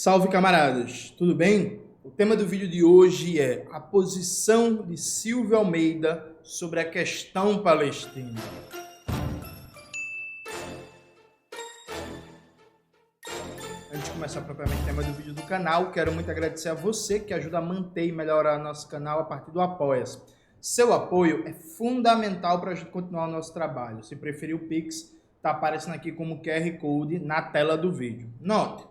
Salve, camaradas! Tudo bem? O tema do vídeo de hoje é a posição de Silvio Almeida sobre a questão palestina. Antes de começar propriamente o tema do vídeo do canal, quero muito agradecer a você que ajuda a manter e melhorar nosso canal a partir do Apoia-se. Seu apoio é fundamental para a gente continuar o nosso trabalho. Se preferir o Pix, está aparecendo aqui como QR Code na tela do vídeo. Note!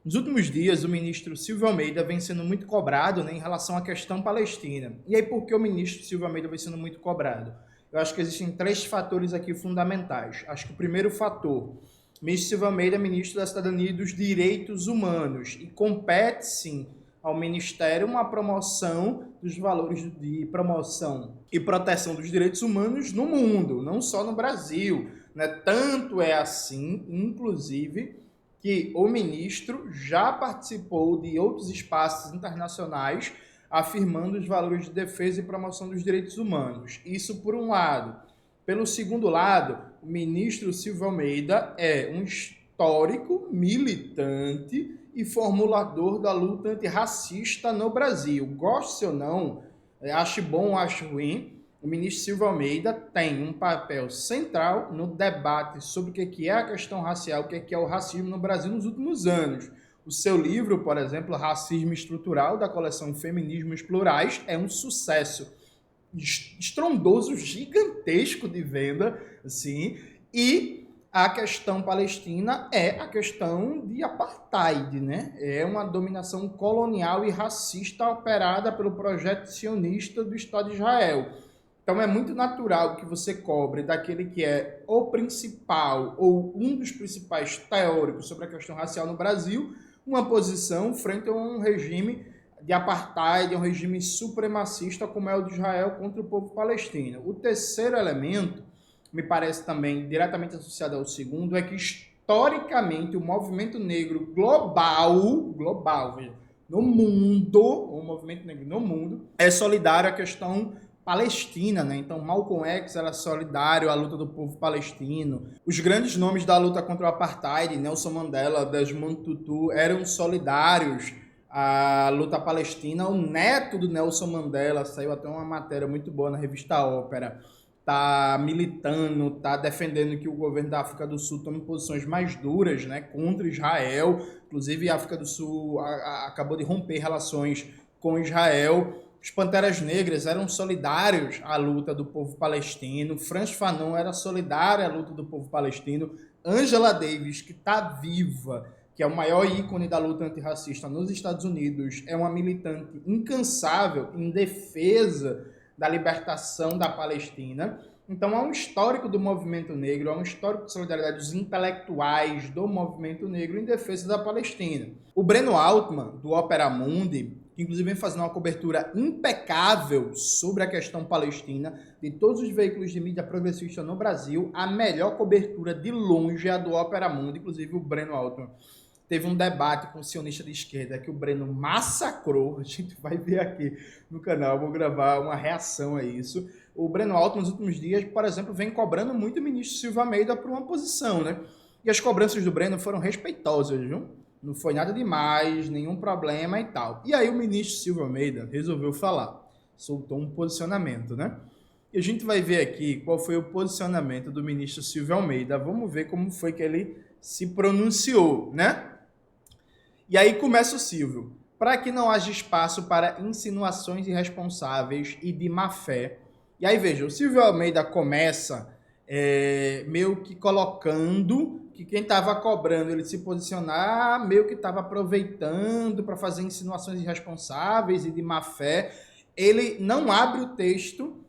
Nos últimos dias, o ministro Silvio Almeida vem sendo muito cobrado, né, em relação à questão palestina. E aí, por que o ministro Silvio Almeida vem sendo muito cobrado? Eu acho que existem três fatores aqui fundamentais. Acho que o primeiro fator, o ministro Silvio Almeida é ministro da Cidadania e dos Direitos Humanos e compete, sim, ao Ministério uma promoção dos valores de promoção e proteção dos direitos humanos no mundo, não só no Brasil, né? Tanto é assim, inclusive, que o ministro já participou de outros espaços internacionais afirmando os valores de defesa e promoção dos direitos humanos. Isso por um lado. Pelo segundo lado, o ministro Silvio Almeida é um histórico, militante e formulador da luta antirracista no Brasil. Goste ou não, ache bom ou ache ruim, o ministro Silvio Almeida tem um papel central no debate sobre o que é a questão racial, o que é o racismo no Brasil nos últimos anos. O seu livro, por exemplo, Racismo Estrutural, da coleção Feminismos Plurais, é um sucesso estrondoso, gigantesco de venda, assim, e a questão palestina é a questão de apartheid, né? É uma dominação colonial e racista operada pelo projeto sionista do Estado de Israel. Então é muito natural que você cobre daquele que é o principal ou um dos principais teóricos sobre a questão racial no Brasil, uma posição frente a um regime de apartheid, um regime supremacista como é o de Israel contra o povo palestino. O terceiro elemento, me parece também diretamente associado ao segundo, é que historicamente o movimento negro global, veja, no mundo, o movimento negro no mundo, é solidário à questão palestina, né? Então Malcolm X era solidário à luta do povo palestino. Os grandes nomes da luta contra o apartheid, Nelson Mandela, Desmond Tutu, eram solidários à luta palestina. O neto do Nelson Mandela, saiu até uma matéria muito boa na revista Ópera, tá militando, tá defendendo que o governo da África do Sul tome posições mais duras, né, contra Israel. Inclusive a África do Sul acabou de romper relações com Israel. Os Panteras Negras eram solidários à luta do povo palestino. Frantz Fanon era solidário à luta do povo palestino. Angela Davis, que está viva, que é o maior ícone da luta antirracista nos Estados Unidos, é uma militante incansável em defesa da libertação da Palestina. Então há um histórico do movimento negro, há um histórico de solidariedade dos intelectuais do movimento negro em defesa da Palestina. O Breno Altman, do Opera Mundi, que inclusive vem fazendo uma cobertura impecável sobre a questão palestina, de todos os veículos de mídia progressista no Brasil, a melhor cobertura de longe é a do Opera Mundi. Inclusive o Breno Altman teve um debate com um sionista de esquerda que o Breno massacrou. A gente vai ver aqui no canal, vou gravar uma reação a isso. O Breno Altman, nos últimos dias, por exemplo, vem cobrando muito o ministro Silvio Almeida por uma posição, né? E as cobranças do Breno foram respeitosas, viu? Não foi nada demais, nenhum problema e tal. E aí o ministro Silvio Almeida resolveu falar, soltou um posicionamento, né? E a gente vai ver aqui qual foi o posicionamento do ministro Silvio Almeida. Vamos ver como foi que ele se pronunciou, né? E aí começa o Silvio. Para que não haja espaço para insinuações irresponsáveis e de má fé. E aí veja, o Silvio Almeida começa meio que colocando que quem estava cobrando ele se posicionar meio que estava aproveitando para fazer insinuações irresponsáveis e de má fé. Ele não abre o texto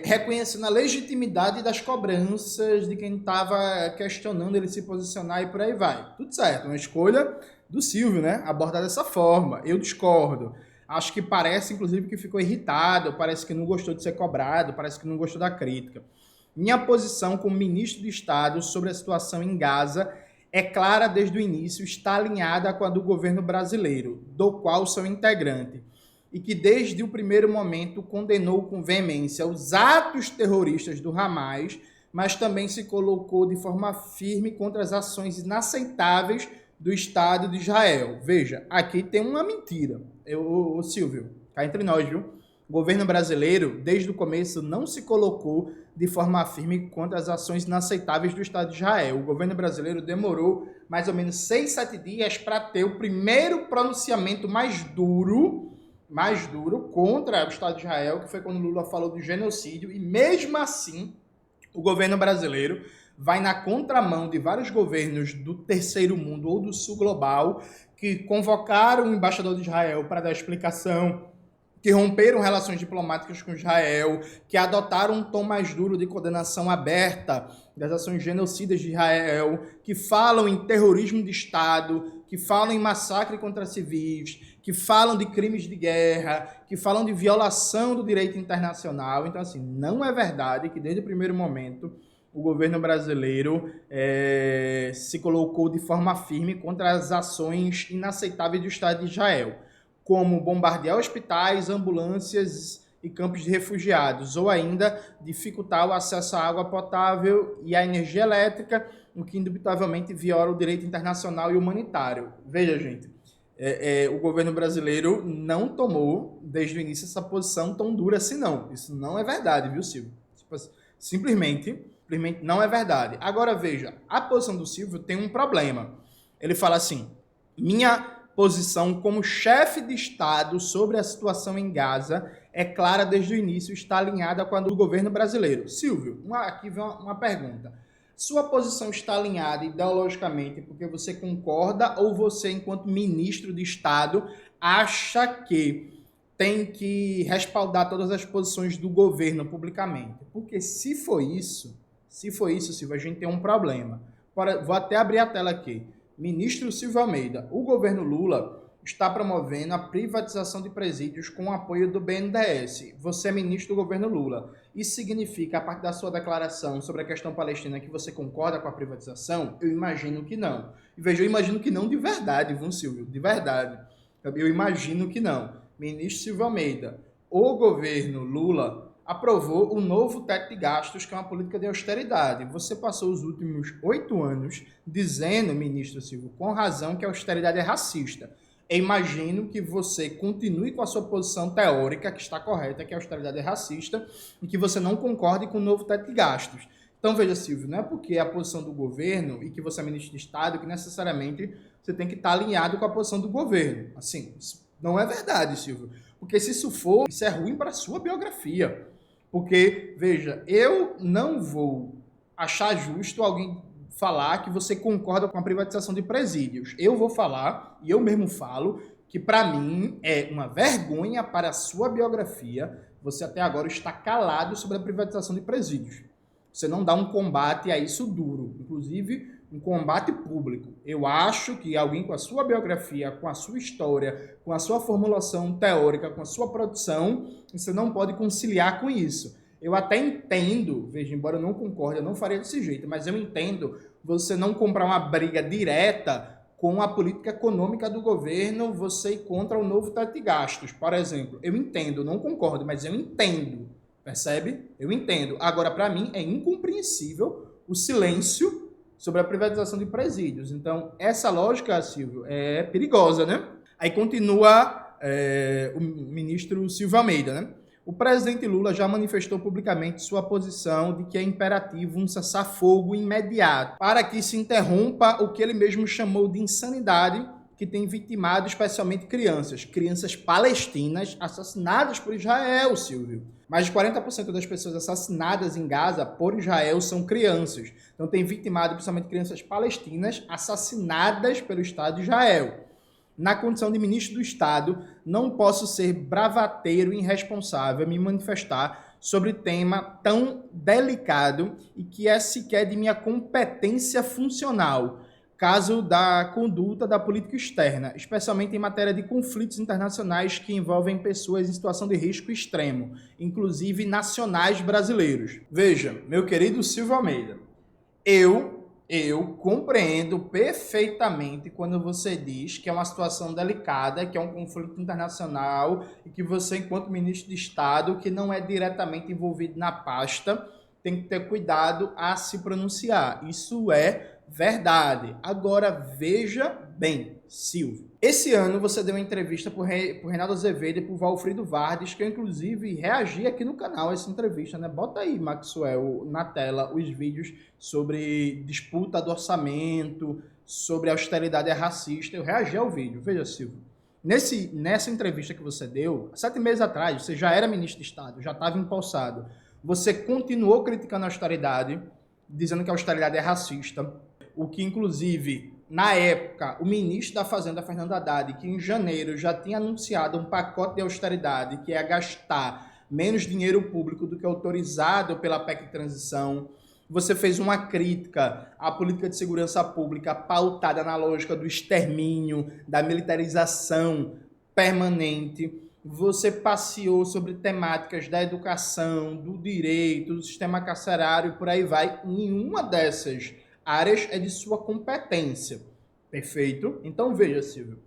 reconhecendo a legitimidade das cobranças de quem estava questionando ele se posicionar e por aí vai. Tudo certo, uma escolha do Silvio, né? Abordar dessa forma. Eu discordo. Acho que parece, inclusive, que ficou irritado, parece que não gostou de ser cobrado, parece que não gostou da crítica. Minha posição como ministro do Estado sobre a situação em Gaza é clara desde o início, está alinhada com a do governo brasileiro, do qual sou integrante, e que desde o primeiro momento condenou com veemência os atos terroristas do Hamas, mas também se colocou de forma firme contra as ações inaceitáveis do Estado de Israel. Veja, aqui tem uma mentira. Ô Silvio, cá entre nós, viu? O governo brasileiro, desde o começo, não se colocou de forma firme contra as ações inaceitáveis do Estado de Israel. O governo brasileiro demorou mais ou menos 6, 7 dias para ter o primeiro pronunciamento mais duro contra o Estado de Israel, que foi quando Lula falou do genocídio, e mesmo assim, o governo brasileiro vai na contramão de vários governos do terceiro mundo ou do sul global que convocaram o embaixador de Israel para dar explicação, que romperam relações diplomáticas com Israel, que adotaram um tom mais duro de condenação aberta das ações genocidas de Israel, que falam em terrorismo de Estado, que falam em massacre contra civis, que falam de crimes de guerra, que falam de violação do direito internacional. Então, assim, não é verdade que desde o primeiro momento o governo brasileiro se colocou de forma firme contra as ações inaceitáveis do Estado de Israel, como bombardear hospitais, ambulâncias e campos de refugiados, ou ainda dificultar o acesso à água potável e à energia elétrica, o que indubitavelmente viola o direito internacional e humanitário. Veja, gente, o governo brasileiro não tomou, desde o início, essa posição tão dura assim, não. Isso não é verdade, viu, Silvio? Simplesmente não é verdade. Agora, veja, a posição do Silvio tem um problema. Ele fala assim, minha posição como chefe de Estado sobre a situação em Gaza é clara desde o início, está alinhada com a do governo brasileiro. Silvio, aqui vem uma pergunta. Sua posição está alinhada ideologicamente porque você concorda ou você, enquanto ministro de Estado, acha que tem que respaldar todas as posições do governo publicamente? Porque se for isso, Silvio, a gente tem um problema. Vou até abrir a tela aqui. Ministro Silvio Almeida, o governo Lula está promovendo a privatização de presídios com o apoio do BNDES. Você é ministro do governo Lula. Isso significa, a partir da sua declaração sobre a questão palestina, que você concorda com a privatização? Eu imagino que não. E veja, eu imagino que não de verdade, viu, Silvio? De verdade. Eu imagino que não. Ministro Silvio Almeida, o governo Lula aprovou o novo teto de gastos, que é uma política de austeridade. Você passou os últimos 8 anos dizendo, ministro Silvio, com razão, que a austeridade é racista. Eu imagino que você continue com a sua posição teórica, que está correta, que a austeridade é racista, e que você não concorde com o novo teto de gastos. Então, veja, Silvio, não é porque é a posição do governo e que você é ministro de Estado que necessariamente você tem que estar alinhado com a posição do governo. Assim, isso não é verdade, Silvio. Porque se isso for, isso é ruim para a sua biografia. Porque, veja, eu não vou achar justo alguém falar que você concorda com a privatização de presídios. Eu vou falar, e eu mesmo falo, que para mim é uma vergonha para a sua biografia você até agora está calado sobre a privatização de presídios. Você não dá um combate a isso duro, inclusive um combate público. Eu acho que alguém com a sua biografia, com a sua história, com a sua formulação teórica, com a sua produção, você não pode conciliar com isso. Eu até entendo, veja, embora eu não concorde, eu não faria desse jeito, mas eu entendo você não comprar uma briga direta com a política econômica do governo, você ir contra o novo teto de gastos, por exemplo. Eu entendo, não concordo, mas eu entendo, percebe? Eu entendo. Agora, para mim, é incompreensível o silêncio sobre a privatização de presídios. Então, essa lógica, Silvio, é perigosa, né? Aí continua o ministro Silvio Almeida, né? O presidente Lula já manifestou publicamente sua posição de que é imperativo um cessar-fogo imediato para que se interrompa o que ele mesmo chamou de insanidade que tem vitimado especialmente crianças palestinas assassinadas por Israel, Silvio. Mais de 40% das pessoas assassinadas em Gaza por Israel são crianças. Então tem vitimado principalmente crianças palestinas assassinadas pelo Estado de Israel. Na condição de ministro do Estado, não posso ser bravateiro e irresponsável a me manifestar sobre tema tão delicado e que é sequer de minha competência funcional, caso da conduta da política externa, especialmente em matéria de conflitos internacionais que envolvem pessoas em situação de risco extremo, inclusive nacionais brasileiros. Veja, meu querido Silvio Almeida, eu compreendo perfeitamente quando você diz que é uma situação delicada, que é um conflito internacional e que você, enquanto ministro de Estado, que não é diretamente envolvido na pasta, tem que ter cuidado a se pronunciar. Isso é verdade. Agora, veja bem, Silvio. Esse ano você deu uma entrevista por Reinaldo Azevedo e por Valfrido Vardes, que eu inclusive reagi aqui no canal a essa entrevista, né? Bota aí, Maxwell, na tela os vídeos sobre disputa do orçamento, sobre austeridade racista. Eu reagi ao vídeo. Veja, Silvio. Nessa entrevista que você deu, 7 meses atrás, você já era ministro de Estado, já estava empossado. Você continuou criticando a austeridade, dizendo que a austeridade é racista, o que, inclusive, na época, o ministro da Fazenda, Fernando Haddad, que em janeiro já tinha anunciado um pacote de austeridade, que é gastar menos dinheiro público do que autorizado pela PEC de transição. Você fez uma crítica à política de segurança pública pautada na lógica do extermínio, da militarização permanente. Você passeou sobre temáticas da educação, do direito, do sistema carcerário, por aí vai. Nenhuma dessas áreas é de sua competência. Perfeito? Então veja, Silvio.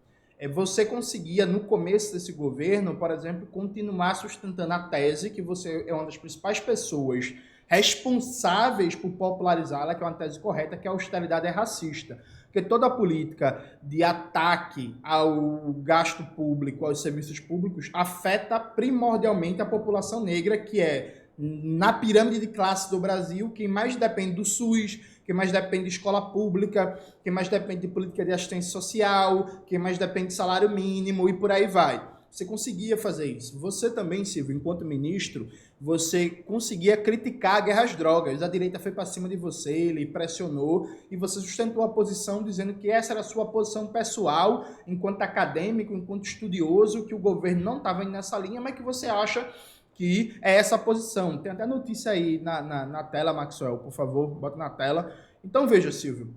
Você conseguia, no começo desse governo, por exemplo, continuar sustentando a tese que você é uma das principais pessoas responsáveis por popularizá-la, que é uma tese correta, que a austeridade é racista. Porque toda política de ataque ao gasto público, aos serviços públicos, afeta primordialmente a população negra, que é, na pirâmide de classe do Brasil, quem mais depende do SUS, quem mais depende de escola pública, quem mais depende de política de assistência social, quem mais depende de salário mínimo e por aí vai. Você conseguia fazer isso. Você também, Silvio, enquanto ministro, você conseguia criticar a guerra às drogas. A direita foi para cima de você, ele pressionou e você sustentou a posição dizendo que essa era a sua posição pessoal, enquanto acadêmico, enquanto estudioso, que o governo não estava indo nessa linha, mas que você acha que é essa posição. Tem até notícia aí na tela, Maxwell, por favor, bota na tela. Então veja, Silvio,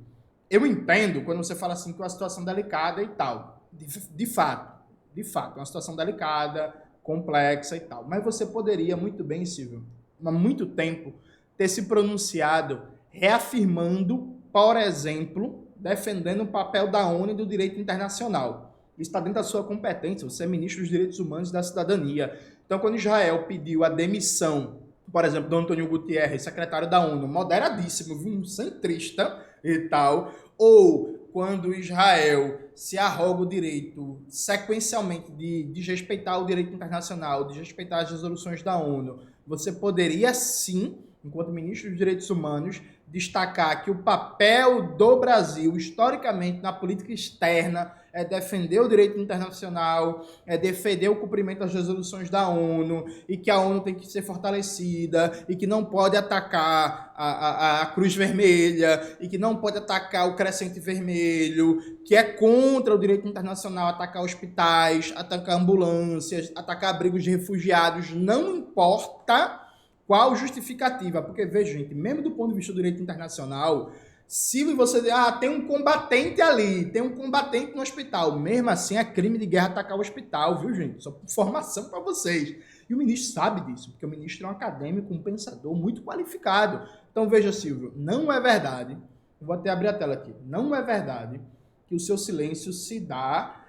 eu entendo quando você fala assim que é uma situação delicada e tal. De fato, é uma situação delicada, complexa e tal. Mas você poderia muito bem, Silvio, há muito tempo, ter se pronunciado reafirmando, por exemplo, defendendo o papel da ONU e do direito internacional. Isso está dentro da sua competência, você é ministro dos Direitos Humanos e da Cidadania. Então, quando Israel pediu a demissão, por exemplo, do Antônio Guterres, secretário da ONU, moderadíssimo, um centrista e tal, ou quando Israel se arroga o direito, sequencialmente, de desrespeitar o direito internacional, de respeitar as resoluções da ONU, você poderia, sim, enquanto ministro dos Direitos Humanos, destacar que o papel do Brasil, historicamente, na política externa, é defender o direito internacional, é defender o cumprimento das resoluções da ONU, e que a ONU tem que ser fortalecida, e que não pode atacar a Cruz Vermelha, e que não pode atacar o Crescente Vermelho, que é contra o direito internacional atacar hospitais, atacar ambulâncias, atacar abrigos de refugiados, não importa qual justificativa, porque veja, gente, mesmo do ponto de vista do direito internacional, se você tem um combatente ali, tem um combatente no hospital, mesmo assim é crime de guerra atacar o hospital, viu, gente? Só informação para vocês. E o ministro sabe disso, porque o ministro é um acadêmico, um pensador muito qualificado. Então veja, Silvio, não é verdade, vou até abrir a tela aqui, não é verdade que o seu silêncio se dá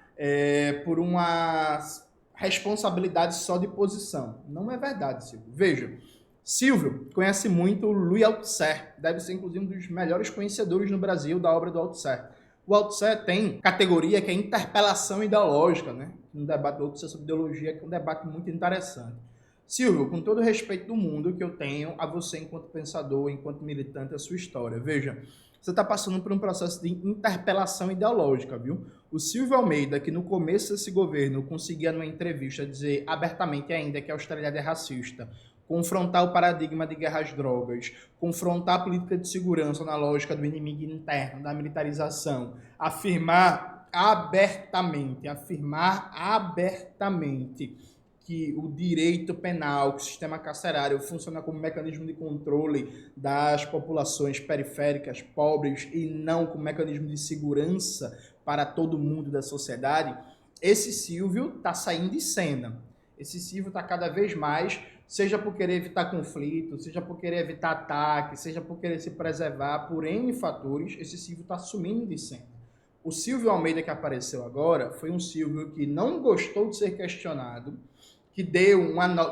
por uma responsabilidade só de posição. Não é verdade, Silvio. Veja, Silvio conhece muito o Louis Althusser, deve ser inclusive um dos melhores conhecedores no Brasil da obra do Althusser. O Althusser tem categoria que é interpelação ideológica, né? Um debate do Althusser sobre ideologia, que é um debate muito interessante. Silvio, com todo o respeito do mundo que eu tenho a você enquanto pensador, enquanto militante, a sua história, veja, você está passando por um processo de interpelação ideológica, viu? O Silvio Almeida, que no começo desse governo conseguia numa entrevista dizer abertamente ainda que a austeridade é racista, confrontar o paradigma de guerra às drogas, confrontar a política de segurança na lógica do inimigo interno, da militarização, afirmar abertamente que o direito penal, que o sistema carcerário funciona como mecanismo de controle das populações periféricas, pobres, e não como mecanismo de segurança para todo mundo da sociedade, esse Silvio está saindo de cena. Esse Silvio está cada vez mais, seja por querer evitar conflito, seja por querer evitar ataque, seja por querer se preservar por N fatores, esse Silvio está sumindo de cena. O Silvio Almeida que apareceu agora foi um Silvio que não gostou de ser questionado, que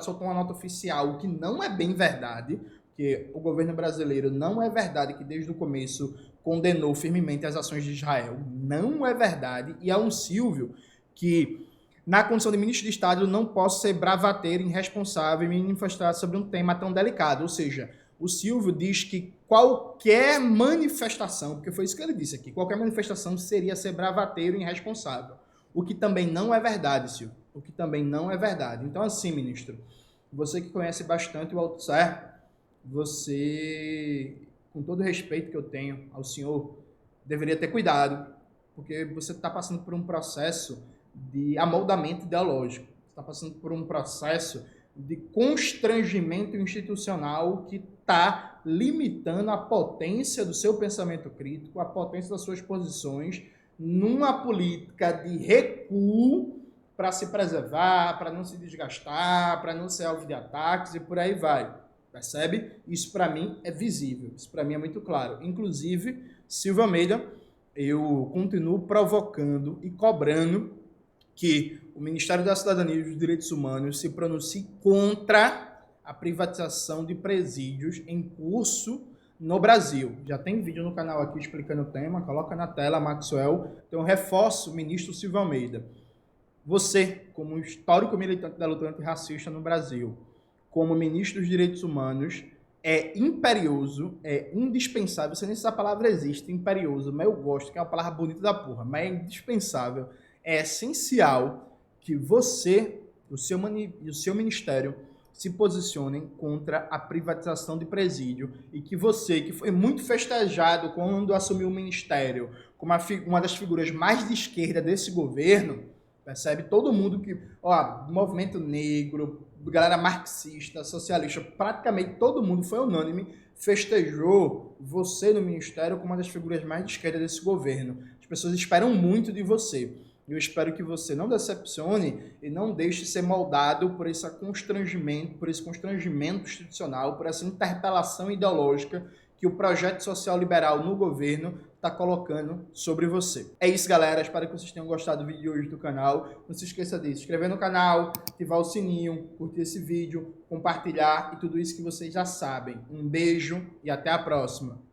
soltou uma nota oficial, o que não é bem verdade, porque o governo brasileiro não é verdade que desde o começo condenou firmemente as ações de Israel. Não é verdade. E é um Silvio que, na condição de ministro de Estado, não posso ser bravateiro, irresponsável e me manifestar sobre um tema tão delicado. Ou seja, o Silvio diz que qualquer manifestação, porque foi isso que ele disse aqui, qualquer manifestação seria ser bravateiro e irresponsável. O que também não é verdade, Silvio. O que também não é verdade. Então, assim, ministro, você que conhece bastante o Althusser, você, com todo o respeito que eu tenho ao senhor, deveria ter cuidado, porque você está passando por um processo de amoldamento ideológico, está passando por um processo de constrangimento institucional que está limitando a potência do seu pensamento crítico, a potência das suas posições, numa política de recuo para se preservar, para não se desgastar, para não ser alvo de ataques e por aí vai. Percebe? Isso para mim é visível, isso para mim é muito claro. Inclusive, Silvio Almeida, eu continuo provocando e cobrando que o Ministério da Cidadania e dos Direitos Humanos se pronuncie contra a privatização de presídios em curso no Brasil. Já tem vídeo no canal aqui explicando o tema, coloca na tela, Maxwell. Então, reforço, ministro Silvio Almeida. Você, como histórico militante da luta antirracista no Brasil, como ministro dos Direitos Humanos, é imperioso, é indispensável, não sei nem se essa palavra existe, imperioso, mas eu gosto, que é uma palavra bonita da porra, mas é indispensável, é essencial que você e o seu ministério se posicionem contra a privatização de presídio e que você, que foi muito festejado quando assumiu o ministério, como uma das figuras mais de esquerda desse governo, percebe? Todo mundo que, movimento negro, galera marxista, socialista, praticamente todo mundo foi unânime, festejou você no ministério como uma das figuras mais de esquerda desse governo. As pessoas esperam muito de você. Eu espero que você não decepcione e não deixe ser moldado por esse constrangimento institucional, por essa interpelação ideológica que o projeto social liberal no governo está colocando sobre você. É isso, galera. Espero que vocês tenham gostado do vídeo de hoje do canal. Não se esqueça de se inscrever no canal, ativar o sininho, curtir esse vídeo, compartilhar e tudo isso que vocês já sabem. Um beijo e até a próxima.